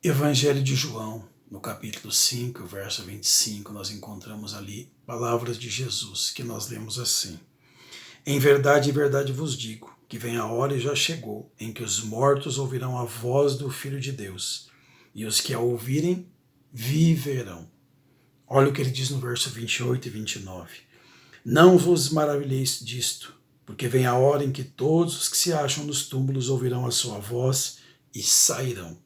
Evangelho de João, no capítulo 5, verso 25, nós encontramos ali palavras de Jesus, que nós lemos assim: Em verdade vos digo, que vem a hora e já chegou, em que os mortos ouvirão a voz do Filho de Deus, e os que a ouvirem viverão. Olha o que ele diz no verso 28 e 29. Não vos maravilheis disto, porque vem a hora em que todos os que se acham nos túmulos ouvirão a sua voz e sairão.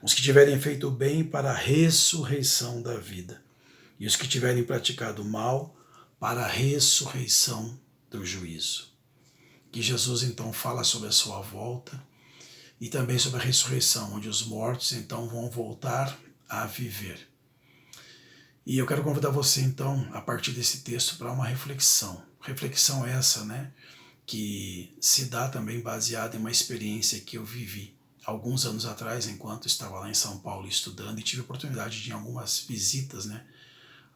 Os que tiverem feito o bem para a ressurreição da vida, e os que tiverem praticado o mal para a ressurreição do juízo. Que Jesus então fala sobre a sua volta e também sobre a ressurreição, onde os mortos então vão voltar a viver. E eu quero convidar você então, a partir desse texto, para uma reflexão. Reflexão essa, que se dá também baseada em uma experiência que eu vivi alguns anos atrás, enquanto estava lá em São Paulo estudando, e tive a oportunidade de ir em algumas visitas,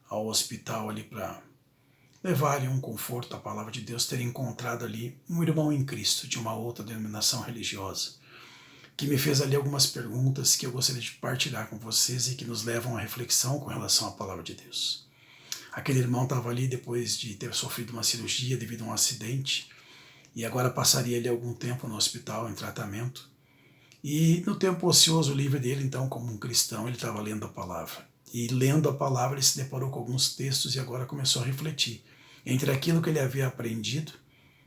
ao hospital ali para levarem um conforto à palavra de Deus, ter encontrado ali um irmão em Cristo de uma outra denominação religiosa, que me fez ali algumas perguntas que eu gostaria de partilhar com vocês e que nos levam à reflexão com relação à palavra de Deus. Aquele irmão estava ali depois de ter sofrido uma cirurgia devido a um acidente, e agora passaria ali algum tempo no hospital em tratamento. E no tempo ocioso livre dele, então, como um cristão, ele estava lendo a palavra. E lendo a palavra, ele se deparou com alguns textos e agora começou a refletir entre aquilo que ele havia aprendido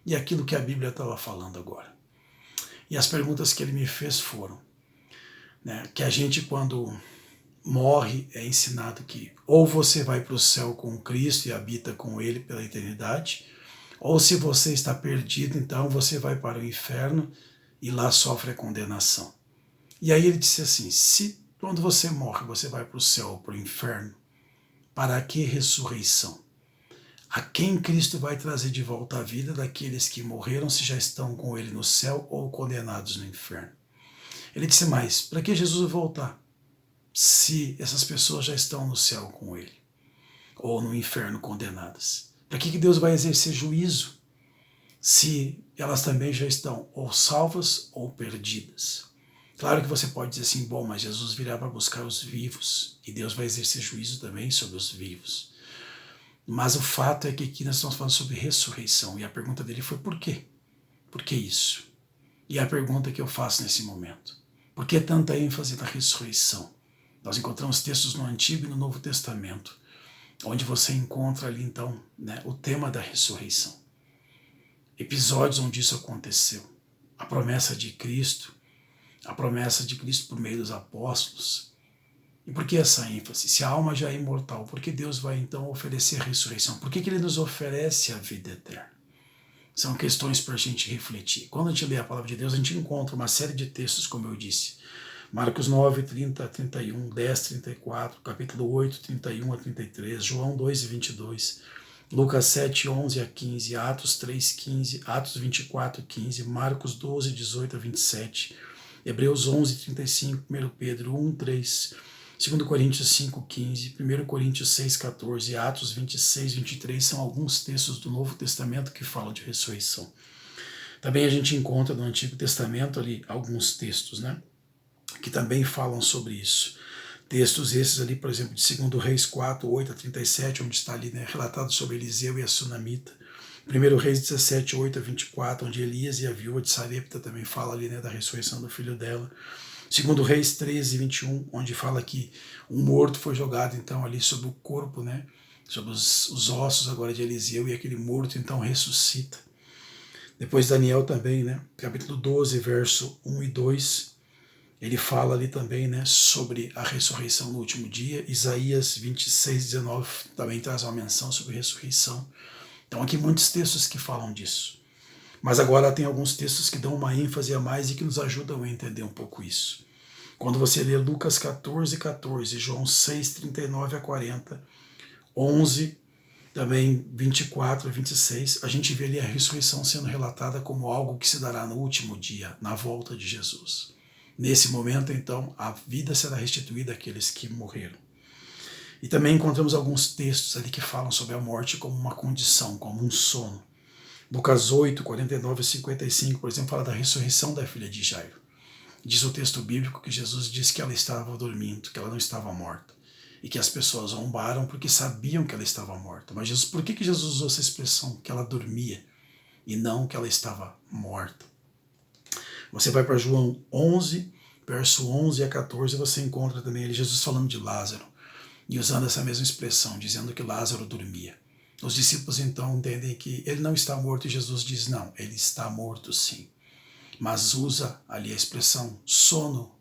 e aquilo que a Bíblia estava falando agora. E as perguntas que ele me fez foram, que a gente, quando morre, é ensinado que ou você vai para o céu com Cristo e habita com Ele pela eternidade, ou se você está perdido, então você vai para o inferno e lá sofre a condenação. E aí ele disse assim, se quando você morre você vai para o céu ou para o inferno, para que ressurreição? A quem Cristo vai trazer de volta à vida daqueles que morreram, se já estão com Ele no céu ou condenados no inferno? Ele disse mais, para que Jesus vai voltar, se essas pessoas já estão no céu com Ele, ou no inferno condenadas? Para que Deus vai exercer juízo, se elas também já estão ou salvas ou perdidas? Claro que você pode dizer assim, bom, mas Jesus virá para buscar os vivos, e Deus vai exercer juízo também sobre os vivos. Mas o fato é que aqui nós estamos falando sobre ressurreição, e a pergunta dele foi por quê? Por que isso? E a pergunta que eu faço nesse momento, por que tanta ênfase na ressurreição? Nós encontramos textos no Antigo e no Novo Testamento, onde você encontra ali então o tema da ressurreição. Episódios onde isso aconteceu. A promessa de Cristo por meio dos apóstolos. E por que essa ênfase? Se a alma já é imortal, por que Deus vai então oferecer a ressurreição? Por que Ele nos oferece a vida eterna? São questões para a gente refletir. Quando a gente lê a palavra de Deus, a gente encontra uma série de textos, como eu disse. Marcos 9, 30 a 31, 10, 34, capítulo 8, 31 a 33, João 2 e 22, Lucas 7, 11 a 15, Atos 3, 15, Atos 24, 15, Marcos 12, 18 a 27, Hebreus 11, 35, 1 Pedro 1, 3, 2 Coríntios 5, 15, 1 Coríntios 6, 14, Atos 26, 23, são alguns textos do Novo Testamento que falam de ressurreição. Também a gente encontra no Antigo Testamento ali alguns textos, que também falam sobre isso. Textos esses ali, por exemplo, de 2 Reis 4, 8 a 37, onde está ali relatado sobre Eliseu e a Sunamita. 1 Reis 17, 8 a 24, onde Elias e a viúva de Sarepta também fala ali da ressurreição do filho dela. 2 Reis 13, 21, onde fala que um morto foi jogado então ali sobre o corpo, sobre os ossos agora de Eliseu, e aquele morto então ressuscita. Depois Daniel também, capítulo 12, verso 1 e 2, ele fala ali também sobre a ressurreição no último dia. Isaías 26, 19 também traz uma menção sobre ressurreição. Então aqui muitos textos que falam disso. Mas agora tem alguns textos que dão uma ênfase a mais e que nos ajudam a entender um pouco isso. Quando você lê Lucas 14, 14, João 6, 39 a 40, 11, também 24 a 26, a gente vê ali a ressurreição sendo relatada como algo que se dará no último dia, na volta de Jesus. Nesse momento, então, a vida será restituída àqueles que morreram. E também encontramos alguns textos ali que falam sobre a morte como uma condição, como um sono. Lucas 8, 49 a 55, por exemplo, fala da ressurreição da filha de Jairo. Diz o texto bíblico que Jesus disse que ela estava dormindo, que ela não estava morta. E que as pessoas zombaram porque sabiam que ela estava morta. Mas Jesus, por que Jesus usou essa expressão, que ela dormia, e não que ela estava morta? Você vai para João 11, verso 11 a 14, você encontra também ali Jesus falando de Lázaro, e usando essa mesma expressão, dizendo que Lázaro dormia. Os discípulos então entendem que ele não está morto, e Jesus diz, não, ele está morto sim. Mas usa ali a expressão sono,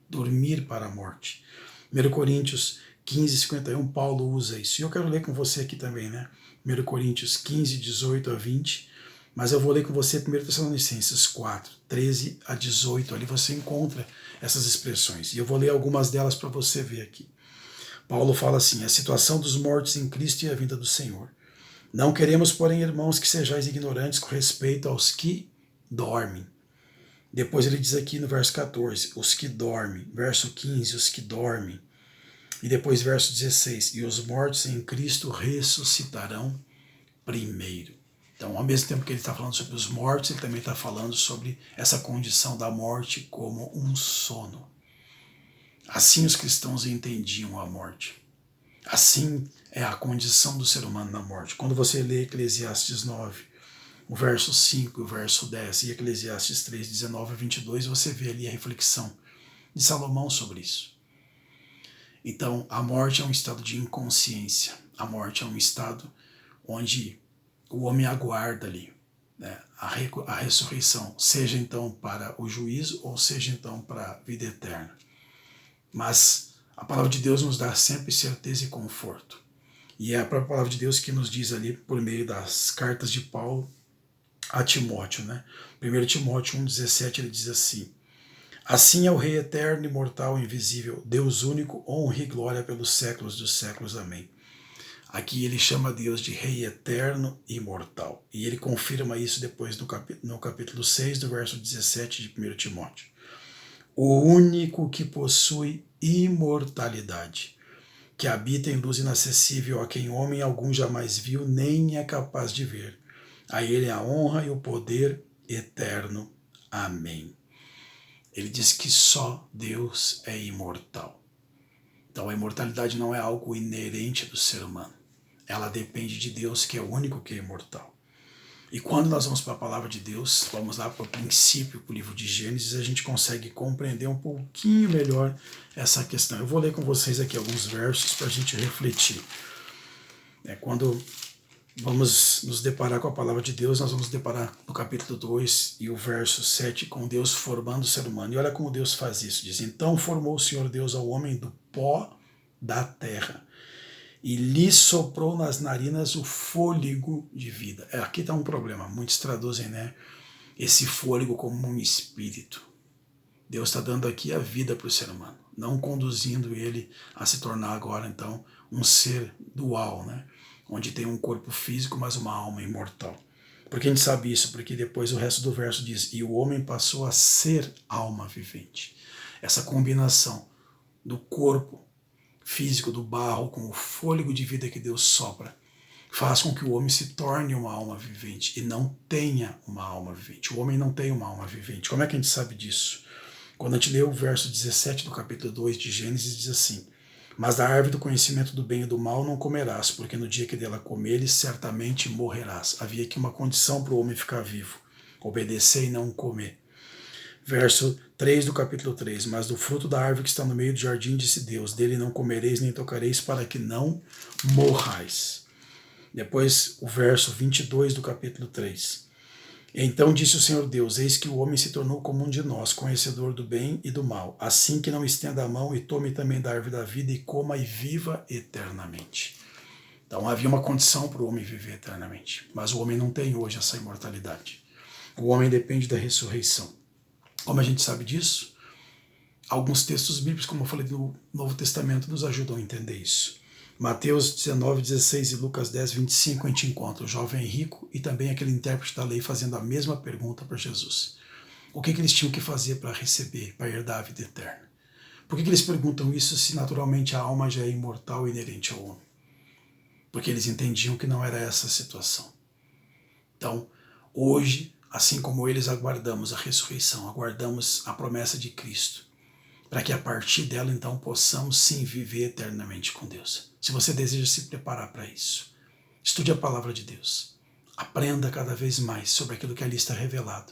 dormir para a morte. 1 Coríntios 15, 51, Paulo usa isso. E eu quero ler com você aqui também, né? 1 Coríntios 15, 18 a 20, mas eu vou ler com você 1 Tessalonicenses 4, 13 a 18, ali você encontra essas expressões. E eu vou ler algumas delas para você ver aqui. Paulo fala assim, a situação dos mortos em Cristo e a vinda do Senhor. Não queremos, porém, irmãos, que sejais ignorantes com respeito aos que dormem. Depois ele diz aqui no verso 14, os que dormem. Verso 15, os que dormem. E depois verso 16, e os mortos em Cristo ressuscitarão primeiro. Então, ao mesmo tempo que ele está falando sobre os mortos, ele também está falando sobre essa condição da morte como um sono. Assim os cristãos entendiam a morte. Assim é a condição do ser humano na morte. Quando você lê Eclesiastes 9, o verso 5, o verso 10 e Eclesiastes 3, 19 a 22, você vê ali a reflexão de Salomão sobre isso. Então, a morte é um estado de inconsciência. A morte é um estado onde o homem aguarda ali, né, a ressurreição, seja então para o juízo ou seja então para a vida eterna. Mas a palavra de Deus nos dá sempre certeza e conforto. E é a própria palavra de Deus que nos diz ali, por meio das cartas de Paulo a Timóteo, né? 1 Timóteo 1,17, ele diz assim, assim é o Rei eterno, imortal, invisível, Deus único, honra e glória pelos séculos dos séculos. Amém. Aqui ele chama Deus de Rei eterno e imortal. E ele confirma isso depois no capítulo 6, do verso 17 de 1 Timóteo. O único que possui imortalidade, que habita em luz inacessível, a quem homem algum jamais viu, nem é capaz de ver. A ele a honra e o poder eterno. Amém. Ele diz que só Deus é imortal. Então a imortalidade não é algo inerente do ser humano. Ela depende de Deus, que é o único que é imortal. E quando nós vamos para a palavra de Deus, vamos lá para o princípio, para o livro de Gênesis, a gente consegue compreender um pouquinho melhor essa questão. Eu vou ler com vocês aqui alguns versos para a gente refletir. Quando vamos nos deparar com a palavra de Deus, nós vamos deparar no capítulo 2 e o verso 7 com Deus formando o ser humano. E olha como Deus faz isso. Diz, então formou o Senhor Deus ao homem do pó da terra e lhe soprou nas narinas o fôlego de vida. Aqui está um problema. Muitos traduzem, né, esse fôlego como um espírito. Deus está dando aqui a vida para o ser humano, não conduzindo ele a se tornar agora, então, um ser dual, né? Onde tem um corpo físico, mas uma alma imortal. Por que a gente sabe isso? Porque depois o resto do verso diz, e o homem passou a ser alma vivente. Essa combinação do corpo físico, do barro, com o fôlego de vida que Deus sopra, faz com que o homem se torne uma alma vivente e não tenha uma alma vivente. O homem não tem uma alma vivente. Como é que a gente sabe disso? Quando a gente lê o verso 17 do capítulo 2 de Gênesis, diz assim, mas da árvore do conhecimento do bem e do mal não comerás, porque no dia que dela comeres, certamente morrerás. Havia aqui uma condição para o homem ficar vivo, obedecer e não comer. Verso 3 do capítulo 3, mas do fruto da árvore que está no meio do jardim, disse Deus, dele não comereis nem tocareis, para que não morrais. Depois o verso 22 do capítulo 3. Então disse o Senhor Deus, eis que o homem se tornou como um de nós, conhecedor do bem e do mal, assim que não estenda a mão e tome também da árvore da vida e coma e viva eternamente. Então havia uma condição para o homem viver eternamente, mas o homem não tem hoje essa imortalidade. O homem depende da ressurreição. Como a gente sabe disso? Alguns textos bíblicos, como eu falei do Novo Testamento, nos ajudam a entender isso. Mateus 19, 16 e Lucas 10, 25, a gente encontra o jovem rico e também aquele intérprete da lei fazendo a mesma pergunta para Jesus. O que eles tinham que fazer para receber, para herdar a vida eterna? Por que eles perguntam isso se naturalmente a alma já é imortal e inerente ao homem? Porque eles entendiam que não era essa a situação. Então, hoje, assim como eles aguardamos a ressurreição, aguardamos a promessa de Cristo, para que a partir dela então possamos sim viver eternamente com Deus. Se você deseja se preparar para isso, estude a palavra de Deus, aprenda cada vez mais sobre aquilo que ali está revelado,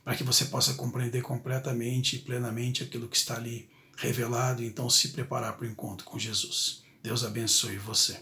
para que você possa compreender completamente e plenamente aquilo que está ali revelado e então se preparar para o encontro com Jesus. Deus abençoe você.